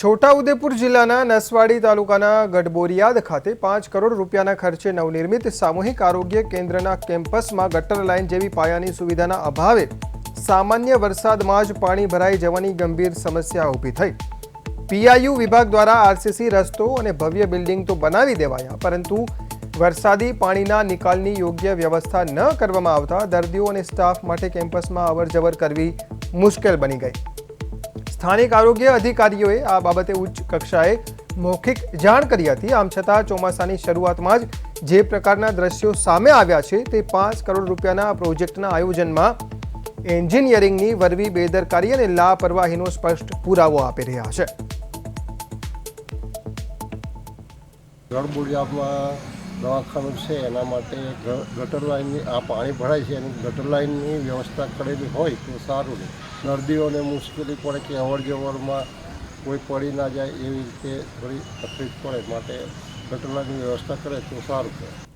છોટાઉદેપુર જિલ્લાના નસવાડી તાલુકાના ગઢબોરિયાદ ખાતે 5 કરોડ રૂપિયાના ખર્ચે નવનિર્મિત સામૂહિક આરોગ્ય કેન્દ્રના કેમ્પસમાં ગટર લાઇન જેવી પાયાની સુવિધાના અભાવે સામાન્ય વરસાદમાં જ પાણી ભરાઈ જવાની ગંભીર સમસ્યા ઊભી થઈ। પીઆઈયુ વિભાગ દ્વારા આરસીસી રસ્તો અને ભવ્ય બિલ્ડિંગ તો બનાવી દેવાયા, પરંતુ વરસાદી પાણીના નિકાલની યોગ્ય વ્યવસ્થા ન કરવામાં આવતા દર્દીઓ અને સ્ટાફ માટે કેમ્પસમાં અવરજવર કરવી મુશ્કેલ બની ગઈ। સ્થાનિક આરોગ્ય અધિકારીઓએ આ બાબતે ઉચ્ચ કક્ષાએ મૌખિક જાણ કરી હતી। આમ છતાં ચોમાસાની શરૂઆતમાં જ જે પ્રકારના દ્રશ્યો સામે આવ્યા છે તે 5 કરોડ રૂપિયાના પ્રોજેક્ટના આયોજનમાં એન્જિનિયરિંગની વરવી બેદરકારી અને લાપરવાહીનો સ્પષ્ટ પુરાવો આપી રહ્યા છે। ગઢબોરિયાદમાં દવાખાનું છે, એના માટે ગટર લાઇનની આ પાણી ભરાય છે અને ગટર લાઇનની વ્યવસ્થા કરેલી હોય તો સારું રહે। દર્દીઓને મુશ્કેલી પડે કે અવર જવરમાં કોઈ પડી ના જાય, એવી રીતે થોડી તકલીફ પડે, માટે ગટર લાઇનની વ્યવસ્થા કરે તો સારું રહે।